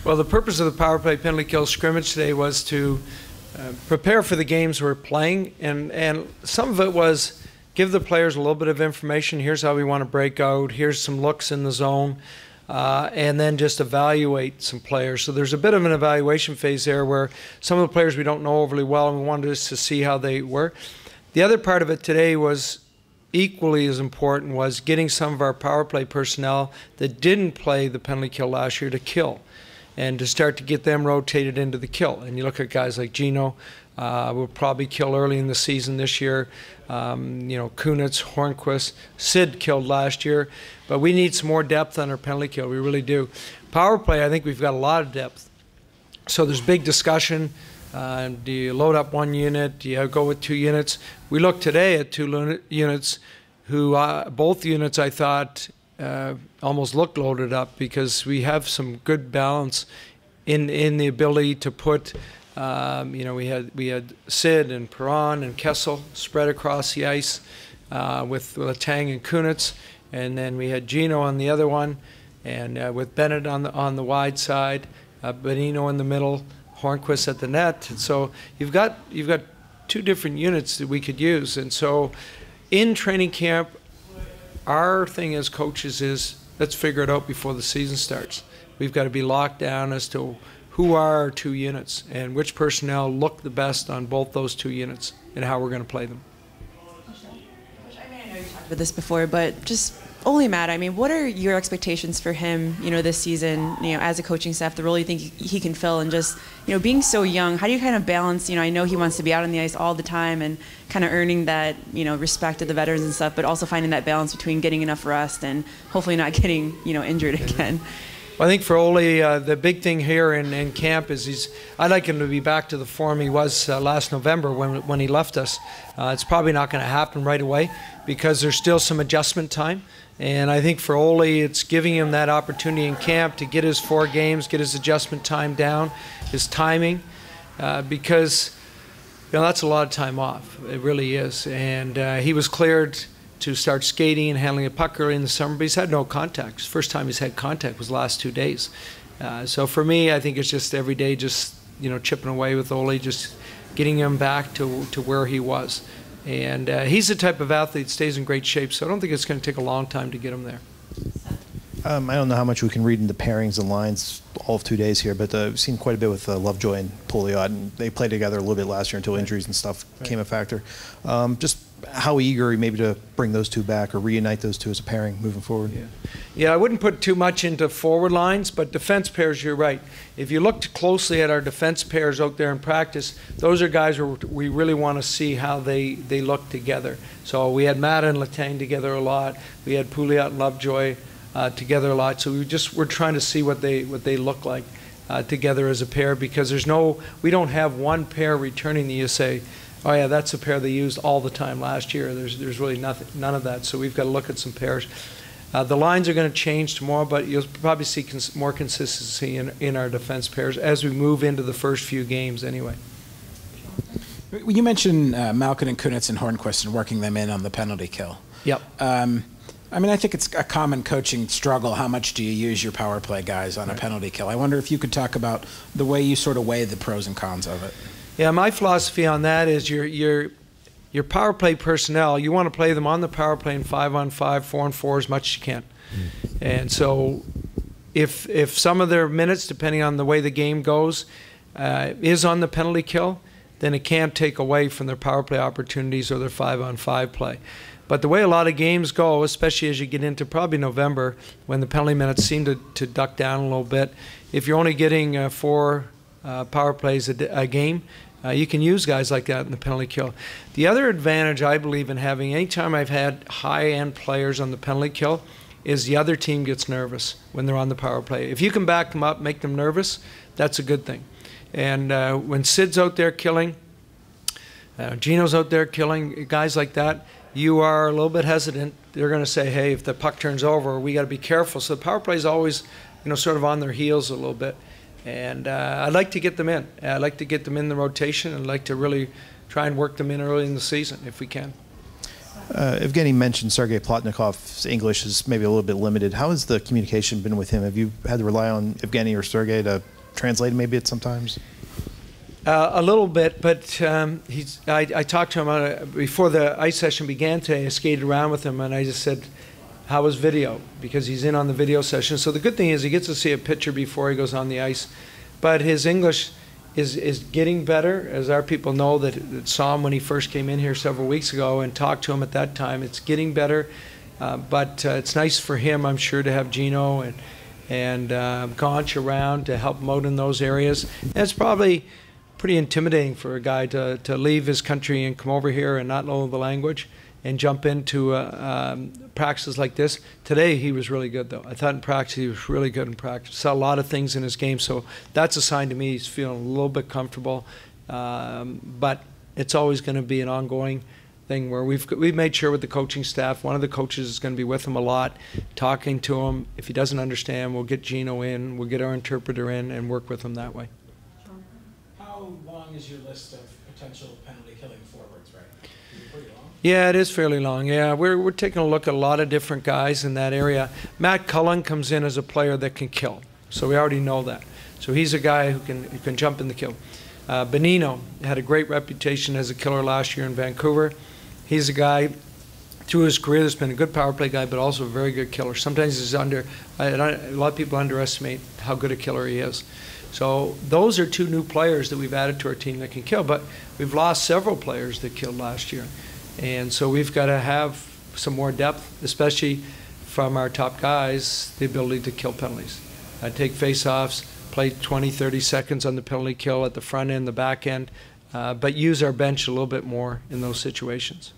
Well, the purpose of the power play penalty kill scrimmage today was to prepare for the games we're playing, and some of it was give the players a little bit of information. Here's how we want to break out. Here's some looks in the zone, and then just evaluate some players. So there's a bit of an evaluation phase there where some of the players we don't know overly well, and we wanted us to see how they were. The other part of it today was equally as important, was getting some of our power play personnel that didn't play the penalty kill last year to kill, and to start to get them rotated into the kill. And you look at guys like Gino, will probably kill early in the season this year. You know, Kunitz, Hornquist, Sid killed last year, but we need some more depth on our penalty kill. We really do. Power play, I think we've got a lot of depth. So there's big discussion. Do you load up one unit? Do you go with 2 units? We looked today at 2 units who, both units I thought almost looked loaded up, because we have some good balance in the ability to put, you know, we had Sid and Perron and Kessel spread across the ice with Letang and Kunitz, and then we had Gino on the other one, and with Bennett on the wide side, Benino in the middle, Hornquist at the net. And so you've got 2 different units that we could use. And so in training camp, our thing as coaches is, let's figure it out before the season starts. We've got to be locked down as to who are our 2 units and which personnel look the best on both those 2 units and how we're going to play them. I mean, I know you talked about this before, but just only Matt, I mean, what are your expectations for him, you know, this season, you know, as a coaching staff, the role you think he can fill, and just, you know, being so young, how do you kind of balance, you know, I know he wants to be out on the ice all the time and kind of earning that, you know, respect of the veterans and stuff, but also finding that balance between getting enough rest and hopefully not getting, you know, injured again? Well, I think for Ole, the big thing here in camp is I'd like him to be back to the form he was last November when he left us. It's probably not going to happen right away because there's still some adjustment time. And I think for Ole, it's giving him that opportunity in camp to get his 4 games, get his adjustment time down, his timing, because, you know, that's a lot of time off. It really is. And he was cleared to start skating and handling a puck early in the summer, but he's had no contact. First time he's had contact was the last 2 days. So for me, I think it's just every day, just, you know, chipping away with Ole, just getting him back to where he was. And he's the type of athlete that stays in great shape, so I don't think it's going to take a long time to get him there. I don't know how much we can read into pairings and lines all of 2 days here, but we've seen quite a bit with Lovejoy and Pouliot, and they played together a little bit last year until injuries and stuff became a factor. Just how eager are you maybe to bring those 2 back or reunite those 2 as a pairing moving forward? Yeah, I wouldn't put too much into forward lines, but defense pairs, you're right. If you looked closely at our defense pairs out there in practice, those are guys where we really want to see how they look together. So we had Matt and Letang together a lot. We had Pouliot and Lovejoy together a lot. So we're trying to see what they look like together as a pair, because we don't have one pair returning that you say, oh yeah, that's a pair they used all the time last year. There's really none of that. So we've got to look at some pairs. The lines are going to change tomorrow, but you'll probably see more consistency in our defense pairs as we move into the first few games anyway. You mentioned Malkin and Kunitz and Hornquist and working them in on the penalty kill. Yep. I mean, I think it's a common coaching struggle. How much do you use your power play guys on a penalty kill? I wonder if you could talk about the way you sort of weigh the pros and cons of it. Yeah, my philosophy on that is your power play personnel, you want to play them on the power play in 5-on-5, 4-on-4 as much as you can. And so if some of their minutes, depending on the way the game goes, is on the penalty kill, then it can't take away from their power play opportunities or their 5-on-5 play. But the way a lot of games go, especially as you get into probably November, when the penalty minutes seem to duck down a little bit, if you're only getting 4 power plays a game, you can use guys like that in the penalty kill. The other advantage I believe in having, anytime I've had high-end players on the penalty kill, is the other team gets nervous when they're on the power play. If you can back them up, make them nervous, that's a good thing. And when Sid's out there killing, Gino's out there killing, guys like that, you are a little bit hesitant. They're going to say, hey, if the puck turns over, we got to be careful. So the power play is always, you know, sort of on their heels a little bit. And I'd like to get them in. I'd like to get them in the rotation, and I'd like to really try and work them in early in the season if we can. Evgeny mentioned Sergei Plotnikov's English is maybe a little bit limited. How has the communication been with him? Have you had to rely on Evgeny or Sergei to translated maybe at sometimes? A little bit, but I talked to him before the ice session began today. I skated around with him, and I just said, how was video? Because he's in on the video session. So the good thing is he gets to see a picture before he goes on the ice. But his English is getting better, as our people know that saw him when he first came in here several weeks ago and talked to him at that time. It's getting better, but it's nice for him, I'm sure, to have Gino and Gaunch around to help him out in those areas. And it's probably pretty intimidating for a guy to leave his country and come over here and not know the language and jump into practices like this. Today he was really good, though. I thought in practice he was really good in practice. Saw a lot of things in his game, so that's a sign to me he's feeling a little bit comfortable. But it's always going to be an ongoing thing where we've made sure with the coaching staff, one of the coaches is going to be with him a lot, talking to him. If he doesn't understand, we'll get Gino in, we'll get our interpreter in, and work with him that way. How long is your list of potential penalty killing forwards, right? Is it pretty long? Yeah, it is fairly long. Yeah, we're taking a look at a lot of different guys in that area. Matt Cullen comes in as a player that can kill, so we already know that. So he's a guy who can jump in the kill. Benino had a great reputation as a killer last year in Vancouver. He's a guy through his career that's been a good power play guy, but also a very good killer. Sometimes he's a lot of people underestimate how good a killer he is. So those are two new players that we've added to our team that can kill, but we've lost several players that killed last year. And so we've got to have some more depth, especially from our top guys, the ability to kill penalties. Take face-offs, play 20, 30 seconds on the penalty kill at the front end, the back end, but use our bench a little bit more in those situations.